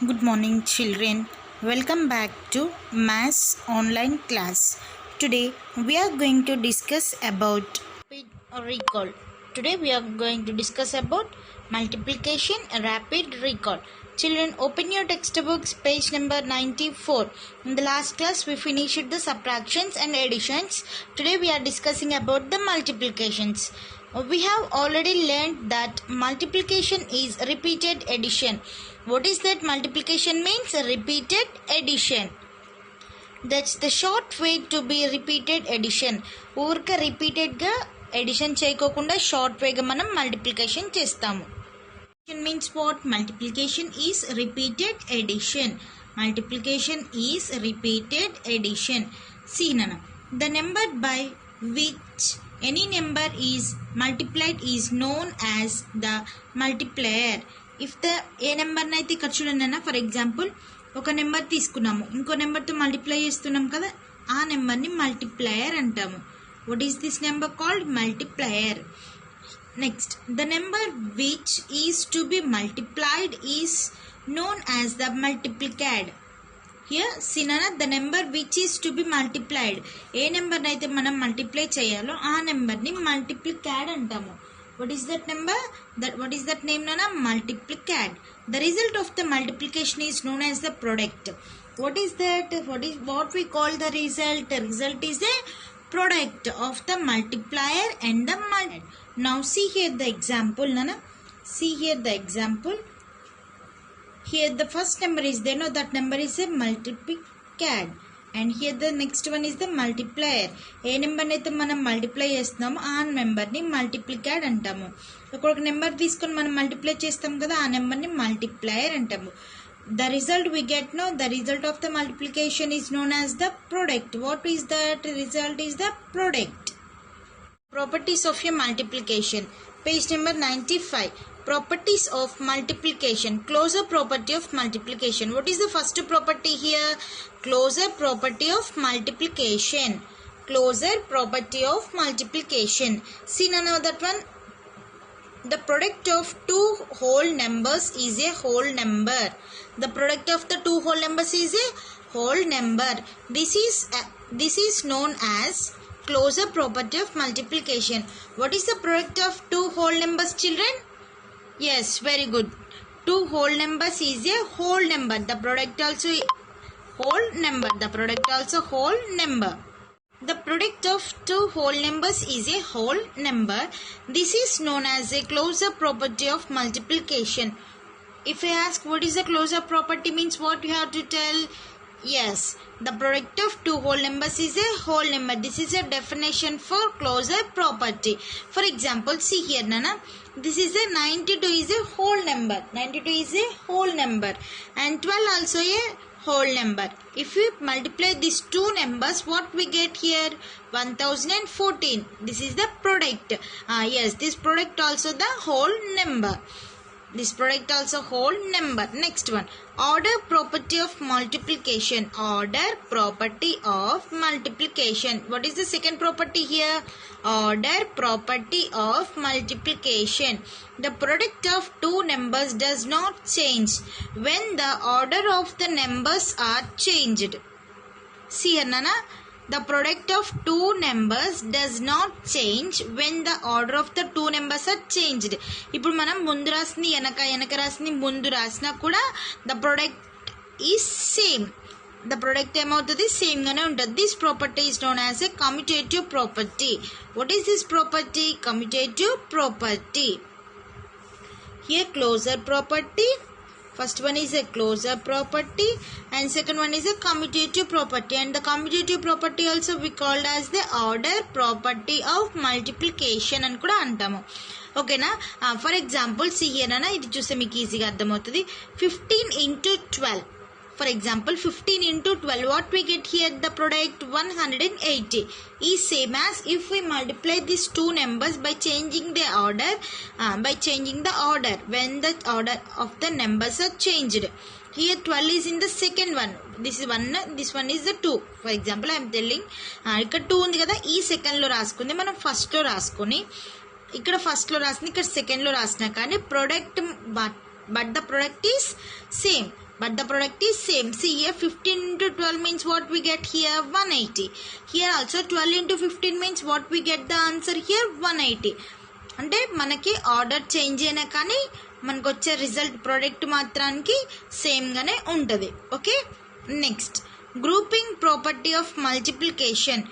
Good morning, children. Welcome back to Maths online class. Today we are going to discuss about rapid recall. Today we are going to discuss about multiplication rapid recall. Children, open your textbooks, page number 94. In the last class we finished the subtractions and additions. Today we are discussing about the multiplications. We have already learned that multiplication is repeated addition. What is that? Multiplication means repeated addition. That's the short way to be repeated addition. ఊరిక రిపీటెడ్గా edition చేయకోకుండా short వేగా మనం multiplication చేస్తాము. Means what? Multiplication is repeated addition. Multiplication is repeated addition. See Nana, the number by which any number is multiplied is known as the multiplier. If the ఏ నెంబర్ని అయితే ఇక్కడ చూడండి అన్న, ఫర్ ఎగ్జాంపుల్ ఒక number తీసుకున్నాము, ఇంకో నెంబర్తో మల్టిప్లై చేస్తున్నాం కదా, ఆ నెంబర్ని మల్టిప్లయర్ అంటాము. What is this number called? Multiplier. Next, the number which is to be multiplied is known as the multiplicand. Here సినానా, the number which is to be multiplied, ఏ నెంబర్ని అయితే మనం మల్టిప్లై చేయాలో ఆ నెంబర్ని మల్టిప్లికాడ్ అంటాము. What is that number? What is that name, Nana? Multiplicad. The result of the multiplication is known as the product. What is that? What we call the result? The result is the product of the multiplier and the multiplier. Now see here the example, Nana. See here the example. Here the first number is there. No, that number is a multiplicad. And here the next one is the multiplier. ఏ నెంబర్ని అయితే మనం multiply చేస్తున్నామో ఆ నెంబర్ని మల్టిప్లికాడ్ అంటాము. ఒక number తీసుకొని మనం మల్టిప్లై చేస్తాం కదా, ఆ నెంబర్ని మల్టిప్లయర్ అంటాము. The result we get, no, the result of the multiplication is known as the product. What is that? Result is the product. Properties of a multiplication. Page number 95. Properties of multiplication. Closure property of multiplication. What is the first property here? Closure property of multiplication. Closure property of multiplication. See now that one. The product of two whole numbers is a whole number. The product of the two whole numbers is a whole number. This is known as closure property of multiplication. What is the product of two whole numbers, children? Yes, very good. Two whole numbers is a whole number. The product also whole number. The product also whole number. The product of two whole numbers is a whole number. This is known as a closure property of multiplication. If I ask what is the closure property means, what you have to tell? Yes, the product of two whole numbers is a whole number. This is a definition for closure property. For example, see here, Nana, this is a 92 is a whole number. 92 is a whole number and 12 also a whole number. If we multiply these two numbers, what we get here? 1014. This is the product. Yes, this product also the whole number. This product also whole number. Next one, order property of multiplication. Order property of multiplication. What is the second property here? Order property of multiplication. The product of two numbers does not change when the order of the numbers are changed. See here, Nana. The product of two numbers does not change when the order of the two numbers are changed. ఇప్పుడు మనం ముందు రాసింది వెనక రాసింది ముందు రాసినా కూడా the product is same. The product ఏమవుతుంది? సేమ్ గానే ఉంటుంది. This property is known as a commutative property. What is this property? Commutative property. Here closure property. First one is a closure property and second one is a commutative property, and the commutative property also we called as the order property of multiplication అని కూడా అంటాము. ఓకేనా? For example see here అన్న, ఇది చూస్తే మీకు ఈజీగా అర్థమవుతుంది. 15 into 12. For example, 15 into 12, what we get here? The product 180 is same as if we multiply these two numbers by changing the order. When the order of the numbers are changed. Here 12 is in the second one. This is 1. This one is the 2. For example, I am telling ఇక్కడ 2 ఉంది కదా, ఈ second లో రాసుకుంది, మనం first లో రాసుకొని ఇక్కడ first లో రాసింది ఇక్కడ సెకండ్ లో రాసినా కానీ product but the product is same. but the product is same. See here 15 into 12 means what we get here 180. Here also 12 into 15 means what we get the answer here 180. అంటే మనకి order change అయినా కానీ మనకు వచ్చే result product మాత్రానికి సేమ్గానే ఉంటుంది. Okay, next grouping property of multiplication.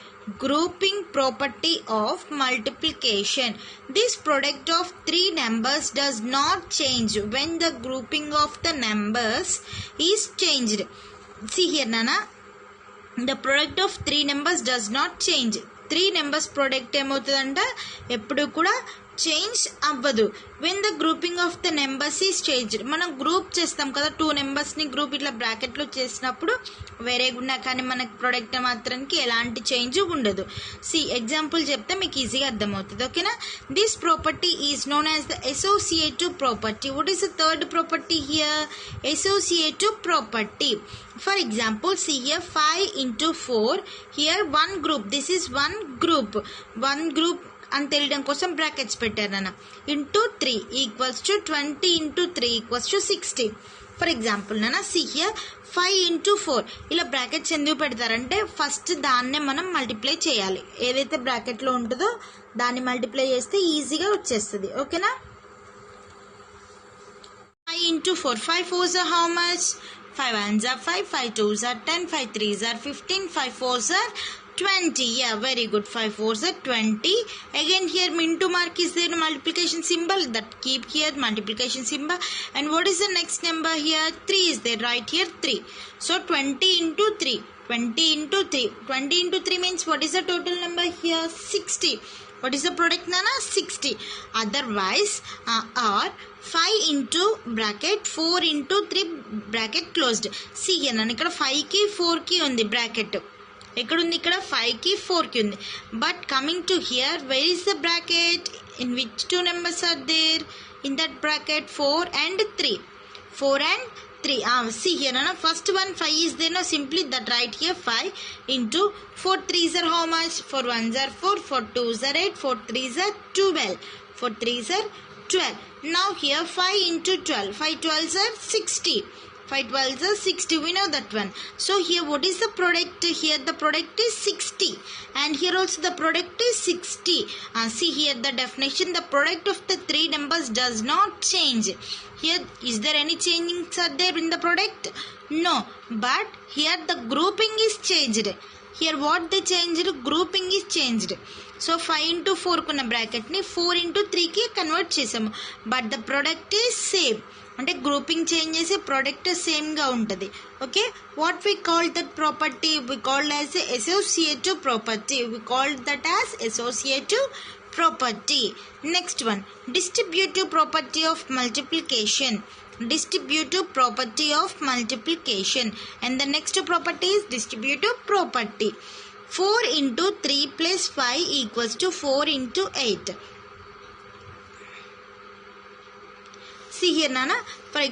Grouping property of multiplication. This product of three numbers does not change when the grouping of the numbers is changed. See here Nana, the product of three numbers does not change. Three numbers product ఏమవుతుందంట ఎప్పుడు కూడా change అవ్వదు when the grouping of the numbers is changed. మనం group చేస్తాం కదా, two నెంబర్స్ని group ఇట్లా బ్రాకెట్లో చేసినప్పుడు వేరేగా ఉన్నా కానీ మనకు ప్రొడక్ట్ మాత్రానికి ఎలాంటి చేంజ్ ఉండదు. సి ఎగ్జాంపుల్ చెప్తే మీకు ఈజీగా అర్థమవుతుంది. ఓకేనా, this property is known as the associative property. What is the third property here? Associative property. For example, see here 5 into 4. Here one group. This is one group. One group అని తెలియడం కోసం brackets పెట్టారు నాన్న. Into 3 equals to 20 into 3 equals to 60. For example నాన్న see here 5 into 4. ఇలా brackets ఎందుకు పెడతారంటే first దాన్నే మనం మల్టిప్లై చేయాలి. ఏదైతే బ్రాకెట్లో ఉంటుందో దాన్ని మల్టిప్లై చేస్తే ఈజీగా వచ్చేస్తుంది. ఓకేనా, 5 into 4. 5 4s are how much? 5 1s are 5, 5 2s are 10, 5 3s are 15, 5 4s are 20. Yeah, very good. 5 4s are 20. Again here into mark is there multiplication symbol, that keep here multiplication symbol. And what is the next number here? 3 is there, right here 3. So 20 into 3. 20 into 3. 20 into 3 means what is the total number here? 60. What is the product Nana? 60. Otherwise or 5 into bracket 4 into 3 bracket closed. See here nana ikkada 5 ki 4 ki undi bracket. Ekkada undi ikkada 5 ki 4 ki undi. But coming to here, where is the bracket? In which two numbers are there in that bracket? 4 and 3. 4 and 3. See here nana, first one 5 is there, no, simply that right here 5 into 4 3s are how much? 4 1s are 4, 4 2s are 8, 4 3s are 12, 4 3s are 12. Now here 5 into 12, 5 12s are 60, 5 12s are 60, we know that one. So here what is the product? Here the product is 60 and here also the product is 60. See here the definition, the product of the three numbers does not change. Here is there any changings are there in the product? No, but here the grouping is changed. Here what they changed? Grouping is changed. So 5 into 4 kuna bracket ni 4 into 3 ki convert chesamu, but the product is same. అంటే grouping change చేసి product సేమ్గా ఉంటుంది. Okay, what we call that property? We called as associative property. We called that as associative property. Next one, distributive property of multiplication. Distributive property of multiplication. And the next property is distributive property. 4 into 3 plus 5 equals to 4 into 8. See here nana, for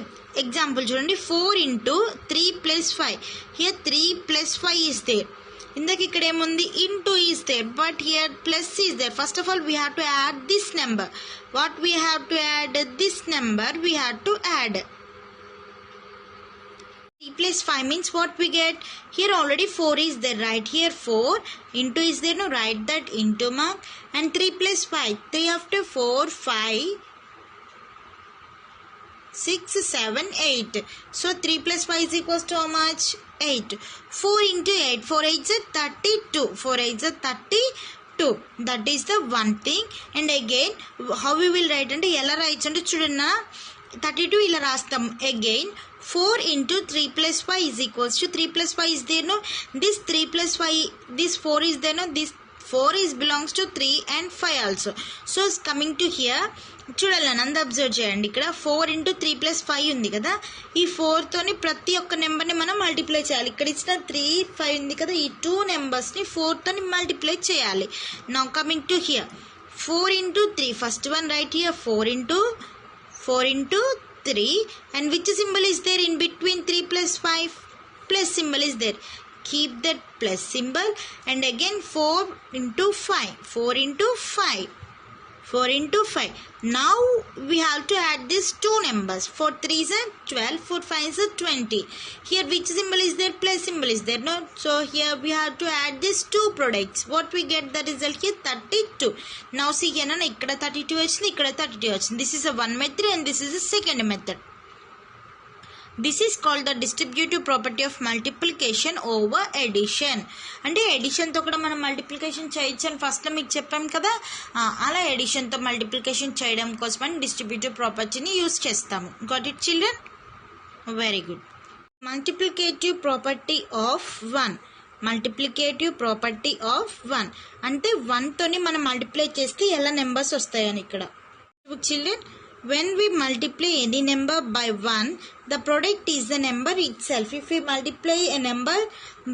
example చూడండి 4 into 3 plus 5. Here 3 plus 5 is there. ఇందాక ఇక్కడ ఏముంది? into is there, but here plus is there. First of all we have to add this number. What we have to add? This number we have to add. 3 plus 5 means what we get? Here already 4 is there, right here 4 into is there, no, write that into mark. And 3 plus 5, 3 after 4 5 6 7 8. So 3 plus 5 is equals to how much? 8. 4 into 8, 4 8 is 32, 4 8 is 32. That is the one thing. And again how we will write ante ela write ante chudana 32 ila rastam. Again 4 into 3 plus 5 is equals to 3 plus 5 is there, no, this 3 plus 5, this 4 is there, no, this 4 is belongs to 3 and 5 also. So coming to here చూడాలి నంద observe చేయండి. ఇక్కడ 4 into 3 plus 5 ఉంది కదా, ఈ 4 తోని ప్రతి ఒక్క నెంబర్ని మనం మల్టిప్లై చేయాలి. ఇక్కడ ఇచ్చిన 3 5 ఉంది కదా, ఈ 2 నెంబర్స్ని 4 తోని మల్టిప్లై చేయాలి. Now coming to hear 4 into 3, first one right here 4 into 3, and which symbol is there in between 3 plus 5? Plus symbol is there. Keep that plus symbol. And again 4 into 5, 4 into 5, 4 into 5. Now we have to add these two numbers. 4 3s are 12, 4 5s are 20. Here which symbol is there? Plus symbol is there, no? So here we have to add these two products. What we get the result here? 32. Now see here, na ikkada 32 vachindi, ikkada 32 vachindi. This is a one method and this is a second method. This is called the distributive property of multiplication over addition. అంటే ఎడిషన్తో కూడా మనం multiplication చేయొచ్చు అని ఫస్ట్లో మీకు చెప్పాం కదా, అలా ఎడిషన్తో మల్టిప్లికేషన్ చేయడం కోసం డిస్ట్రిబ్యూటివ్ ప్రాపర్టీని యూజ్ చేస్తాము. Got it children? Very good. Multiplicative property of 1. Multiplicative property of 1 అంటే 1తోని మనం మల్టిప్లై చేస్తే ఎలా నెంబర్స్ వస్తాయని ఇక్కడ. Children, when we multiply any number by 1, the product is the number itself. If we multiply a number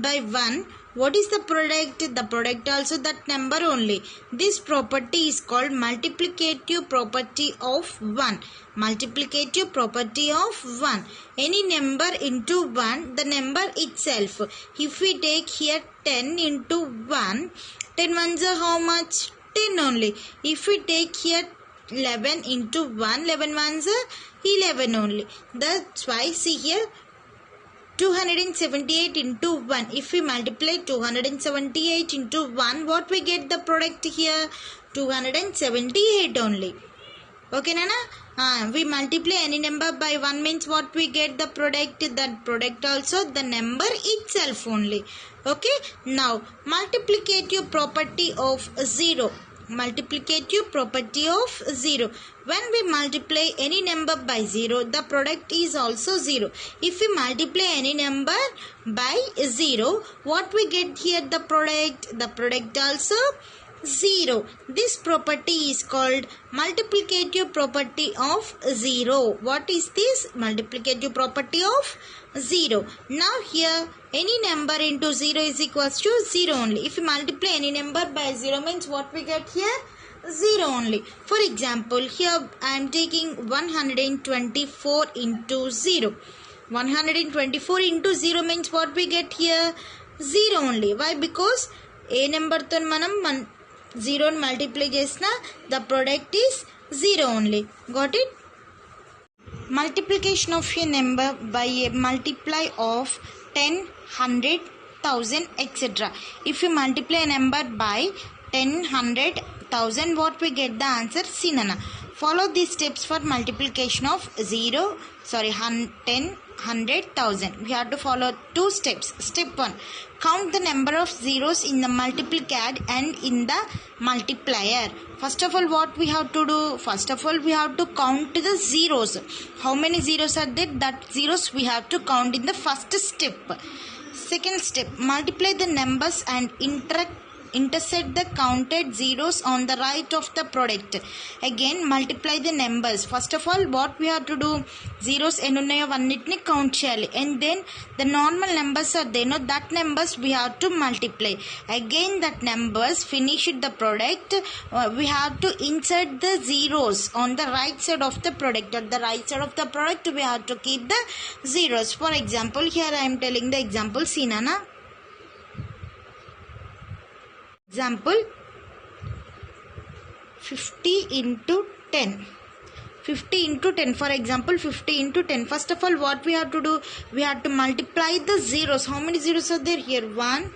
by 1, what is the product? The product also that number only. This property is called multiplicative property of 1. Multiplicative property of 1. Any number into 1, the number itself. If we take here 10 into 1, 10 ones are how much? 10 only. If we take here 11 into 1, 11 ones are 11 only. That's why see here 278 into 1. If we multiply 278 into 1, what we get the product here? 278 only. Okay, Nana? We multiply any number by 1 means what we get the product? That product also the number itself only. Okay? Now, multiplicative property of 0. Multiplicative property of 0. When we multiply any number by 0, the product is also 0. If we multiply any number by 0, what we get here? The product also 0. This property is called multiplicative property of 0. What is this? Multiplicative property of 0. Now here any number into 0 is equals to 0 only. If we multiply any number by 0 means what we get here? 0 only. For example, here I am taking 124 into 0. 124 into 0 means what we get here? 0 only. Why? Because a number తో మనం 0 multiply చేసిన the product is 0 only. Got it? Multiplication of a number by a multiply of 10, 100, 1000, etc. If you multiply a number by 10, 100, 1000, what we get the answer? See, Nana. Follow these steps for multiplication of 10, 100, 1000. We have to follow two steps. Step 1. Count the number of zeros in the multiplicand and in the multiplier. First of all, what we have to do? First of all, we have to count the zeros. How many zeros are there? That zeros we have to count in the first step. Second step, multiply the numbers and intersect the counted zeros on the right of the product. Again, multiply the numbers. First of all, what we have to do? Zeros ennunayo annitni count cheyali, and then the normal numbers are there, no, that numbers we have to multiply. Again, that numbers finish the product, we have to insert the zeros on the right side of the product. At the right side of the product we have to keep the zeros. For example, here I am telling the example. See, Nana. Example 50 into 10. 50 into 10. For example, 50 into 10. First of all, what we have to do? We have to multiply the zeros. How many zeros are there here? 1,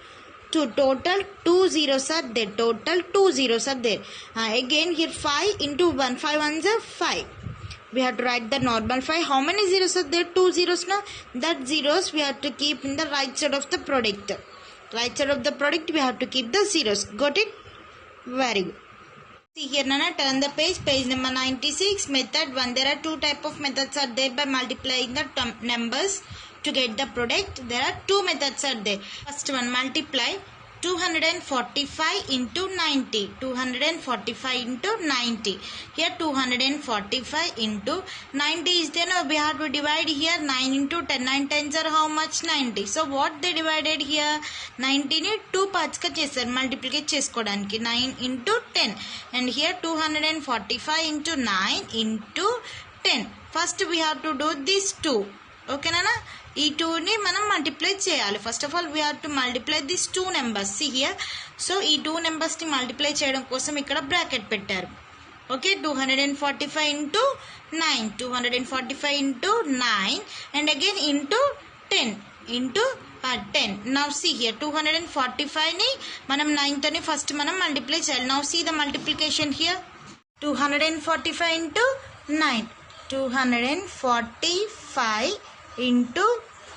2. Total 2 zeros are there. Total 2 zeros are there. Again here 5 into 1. 5 ones are 5. We have to write the normal 5. How many zeros are there? 2 zeros now. That zeros we have to keep in the right side of the product. Right side of the product we have to keep the zeros. Got it? Very good. See here, Nana, turn the page. Page number 96. Method 1. There are two type of methods are there by multiplying the numbers to get the product. There are two methods are there. First one, multiply 245 into 90. 245 into 90. Here 245 into 90 is there. Now we have to divide here 9 into 10. 9 tens are how much? 90. So what they divided here? 90 ni 2 parts ka chesaru. Multiply chesukodaniki 9 into 10. And here 245 into 9 into 10. First we have to do this 2. Okay, Nana? ఈ 2ని మనం multiply చేయాలి. First of all we have to multiply this 2 numbers. See here. So ఈ 2 నెంబర్స్ని multiply చేయడం కోసం ఇక్కడ bracket పెట్టారు. Okay, 245 into 9. 245 into 9 and again into 10. Into 10. Now see here, 245 ni manam 9 toni first manam multiply cheyali. Now see the multiplication here. 245 into 9. 245 into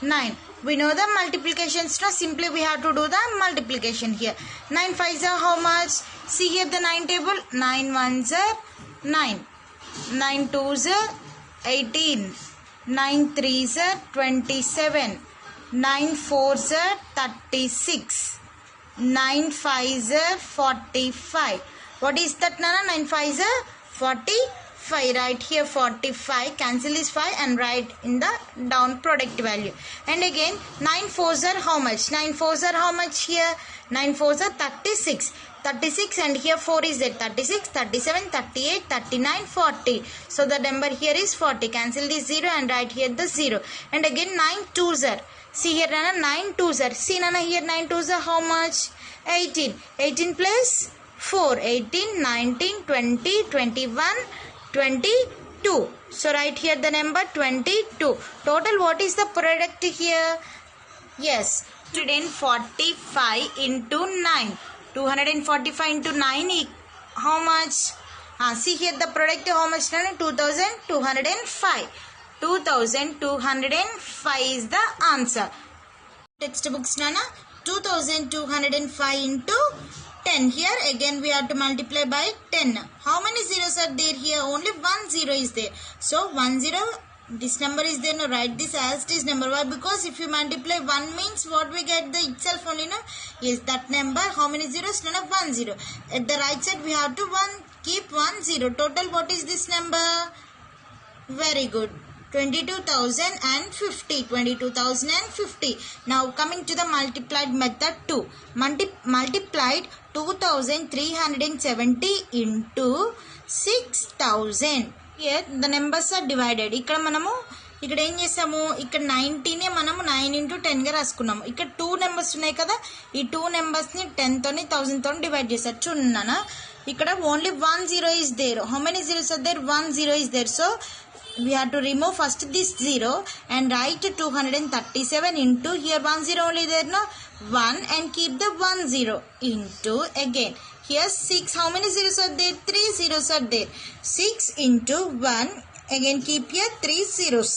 9. We know the multiplications. Now simply we have to do the multiplication here. 9 5s are how much? See here the 9 table. 9 1s are 9. 9 2s are 18. 9 3s are 27. 9 4s are 36. 9 5s are 45. What is that, Nana? 9 5s are 45. Right here 45. Cancel this 5 and write in the down product value. And again 9 4s are how much? 9 4s are how much here? 9 4s are 36. 36 and here 4 is there. 36, 37, 38, 39, 40. So the number here is 40. Cancel this 0 and write here the 0. And again 9 2s are. See here, Nana, 9 2s are. See, Nana, here 9 2s are how much? 18. 18 plus 4. 18, 19, 20, 21, 22. So write here the number 22. Total what is the product here? Yes, 245 into 9. 245 into 9 how much? See here the product how much? 2205. 2205 is the answer. Textbooks, Nana. 2205 into 10. Here again we have to multiply by 10. How many zeros are there here? Only one zero is there. So 10, this number is there. Now write this as this number. Why? Because if you multiply 1 means what we get the itself only, no? Yes, that number. How many zeros? No, 1 0. At the right side we have to keep 1 0. Total what is this number? Very good. 22,050. 22,050. Now coming to the multiplied method 2. Multiplied 2,370 into 6,000. Here the numbers are divided. ఇక్కడ మనము ఇక్కడ ఏం చేసాము? ఇక్కడ 90 ని మనము 9 into 10 గా రాసుకున్నాము. ఇక్కడ 2 నెంబర్స్ ఉన్నాయి కదా, ఈ 2 నెంబర్స్ ని 10 తోని 1000 తోని డివైడ్ చేశారు. చూడన్నా ఇక్కడ only 1 0 is there. How many zeros are there? 1 0 is there. So we have to remove first this 0 and write 237 into here 1 0 only there, no? 1 and keep the 1 0 into again here 6. How many zeros are there? 3 zeros are there. 6 into 1 again keep here 3 zeros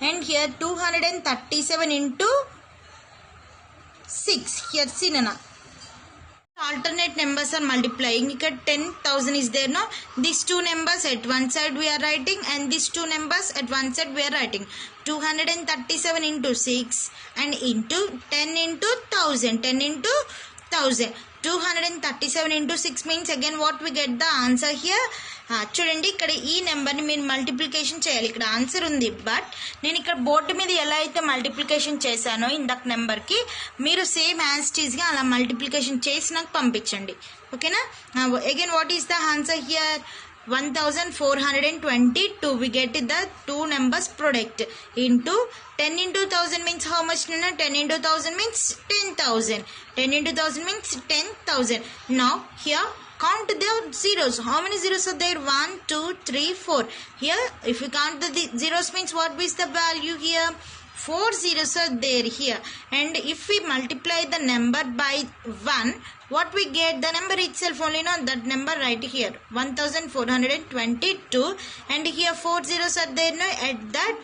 and here 237 into 6. Here see, Nana, alternate numbers are multiplying. Here 10,000 is there, no? These two numbers at one side we are writing and these two numbers at one side we are writing. 237 into 6 and into 10 into 1000. 10 into 1000. 237 into 6 means again what we get the answer here. చూడండి ఇక్కడ ఈ నెంబర్ని మీరు multiplication చేయాలి. ఇక్కడ answer ఉంది, but నేను ఇక్కడ బోర్డు మీద ఎలా అయితే మల్టిప్లికేషన్ చేశానో ఇందాక నెంబర్కి మీరు సేమ్ యాజ్ టీజ్గా అలా మల్టిప్లికేషన్ చేసి నాకు పంపించండి. ఓకేనా? Again what is the answer here? 1422. We get the two numbers product into 10 into 1000 means how much? 10 into 1000 means 10,000. 10 into 1000 means 10,000. Now here count the zeros. How many zeros are there? 1 2 3 4. Here if you count the zeros means what is the value here? 4 zeros are there here. And if we multiply the number by 1, what we get? The number itself only, no? That number right here 1422 and here 4 zeros are there, no? At that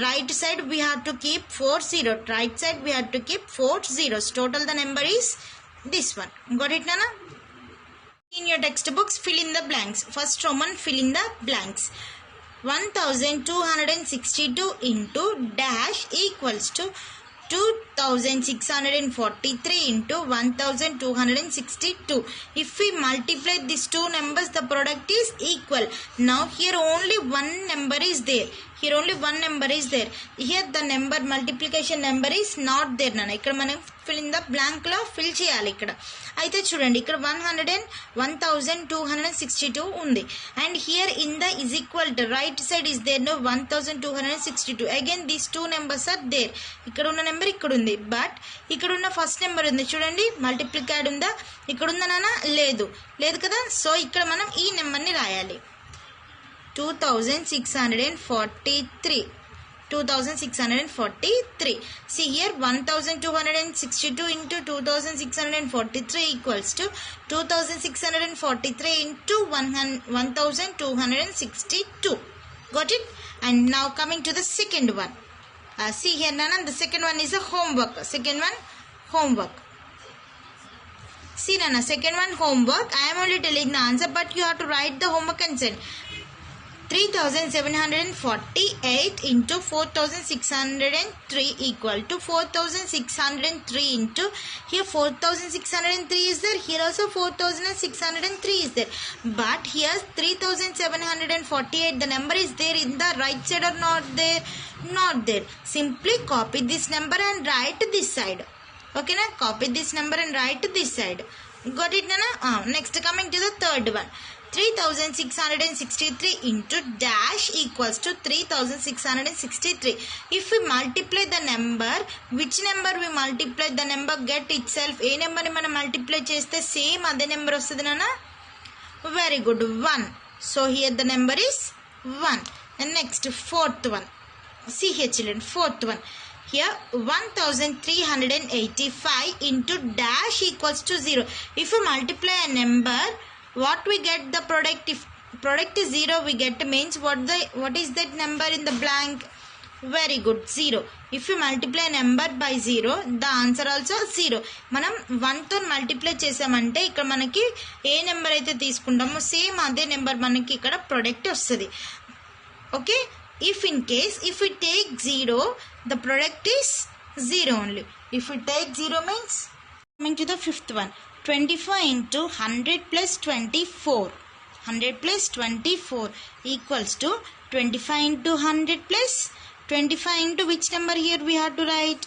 right side we have to keep 4 zeros. Right side we have to keep 4 zeros. Total the number is this one. Got it, Nana? In your textbooks, fill in the blanks. First Roman, fill in the blanks. 1262 into dash equals to 2643 into 1262. If we multiply these two numbers, the product is equal. Now here only one number is there. here only one number is there. Here the number multiplication number is not there nana. ఇక్కడ మనం fill in the blank లో fill చేయాలి. ఇక్కడ అయితే చూడండి ఇక్కడ 1262 ఉంది. And here in the is equal to right side is there no 1262. Again these two numbers are there. ఇక్కడ ఉన్న నెంబర్ ఇక్కడ ఉంది. బట్ ఇక్కడ ఉన్న ఫస్ట్ నెంబర్ ఉంది చూడండి, మల్టిప్లికేడ్ ఉందా, ఇక్కడ ఉందా నాన్న, లేదు కదా. సో ఇక్కడ మనం ఈ నెంబర్ని రాయాలి. 2643. 2643. See here 1262 into 2643 equals to 2643 into 1262. Got it? And now coming to the second one. See here Nana, the second one is a homework. See Nana, second one homework. I am only telling the answer, but you have to write the homework and send. 3748 into 4603 equal to 4603 into, here 4603 is there, here also 4603 is there, but here 3748, the number is there in the right side or not there? Not there. Simply copy this number and write this side. Okay na, copy this number and write this side. Got it Nana? Next coming to the third one. 3663 into dash equals to 3663. If we multiply the number, which number we multiply, the number get itself. A number ni mana multiply cheste same ade number ostadi nana. Very good, 1. So here the number is 1. And next fourth one. See here children, fourth one. Here 1385 into dash equals to 0. If you multiply a number, what we get the product? If product is 0, we get means what is that number in the blank? Very good, 0. If you multiply number by 0, the answer also 0. మనం 1 తో multiply చేసామంటే ఇక్కడ మనకి ఏ number అయితే తీసుకుంటామో same అదే number మనకి ఇక్కడ ప్రొడక్ట్ వస్తుంది. Okay, if in case if we take 0, the product is 0 only. If we take 0 means, coming to the fifth one, 25 into 100 plus 24. 100 plus 24 equals to 25 into 100 plus 25 into which number here we have to write?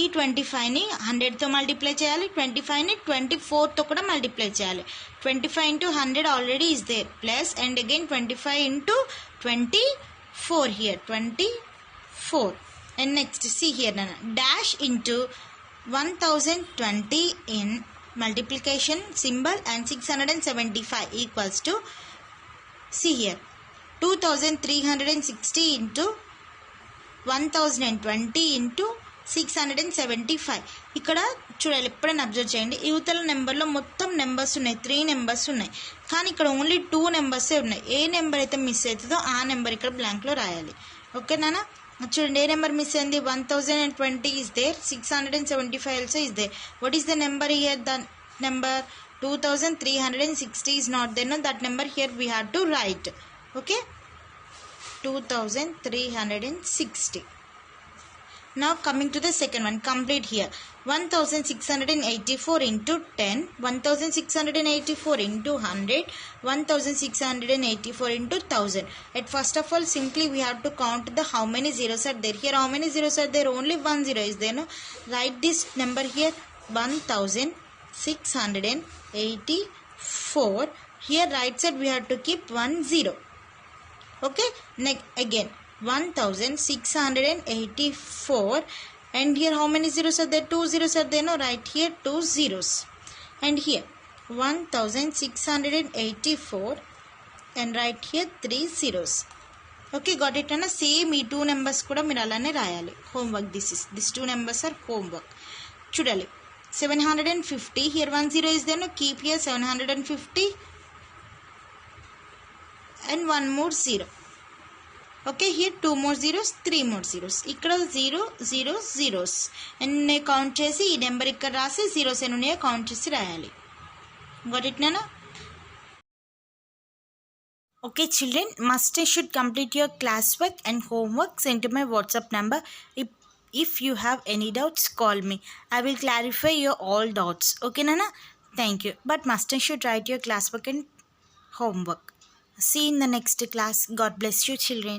ఈ 25 ని 100 తో multiply చేయాలి, 25 ని 24 తో కూడా multiply చేయాలి. 25 into 100 already is there, plus and again 25 into 24 here, 24. And next see here Nana, dash into 1020 in multiplication symbol and 675 equals to, see here 2360 into 1020 into 675. ఇక్కడ చూడాలి, ఎప్పుడైనా అబ్జర్వ్ చేయండి, యువతల నెంబర్లో మొత్తం నెంబర్స్ ఉన్నాయి, 3 నెంబర్స్ ఉన్నాయి, కానీ ఇక్కడ ఓన్లీ 2 నెంబర్సే ఉన్నాయి. ఏ నెంబర్ అయితే మిస్ అవుతుందో ఆ నెంబర్ ఇక్కడ బ్లాంక్లో రాయాలి. ఓకే నాన్న, చూడండి ఏ నెంబర్ మిస్ అయింది? 1020 is there, 675 also is there. What is the number here? The number 2360 is not there. No, that number here we have to write. Okay, 2360. Now coming to the second one, complete here. 1684 into 10, 1684 into 100, 1684 into 1000. At first of all, simply we have to count the how many zeros are there. Here how many zeros are there? Only 1 zero is there. No, write this number here, 1684. Here right side we have to keep 1 0. Okay, next again 1684, and here how many zeros are there? 2 zeros are there. No, right here 2 zeros, and here 1684, and right here 3 zeros. Okay, got it Anna? Same ఈ 2 numbers కూడా మీరు అలానే రాయాలి. Homework, this 2 numbers are homework. చూడాలి 750, here 1 0 is there. No, keep here 750 and 1 more 0. Okay, here 2 more zeros, 3 more zeros. ఇక్కడ 0 0 zeros. and count చేసి ఈ number ఇక్కడ రాసి zeros ఎన్ని కౌంట్ చేసి రాయాలి. Got it Nana? Okay children, must and should complete your classwork and homework. Send to my WhatsApp number. If you have any doubts, call me. I will clarify your all doubts. Okay Nana? Thank you. But must and should write your classwork and homework. See you in the next class. God bless you children.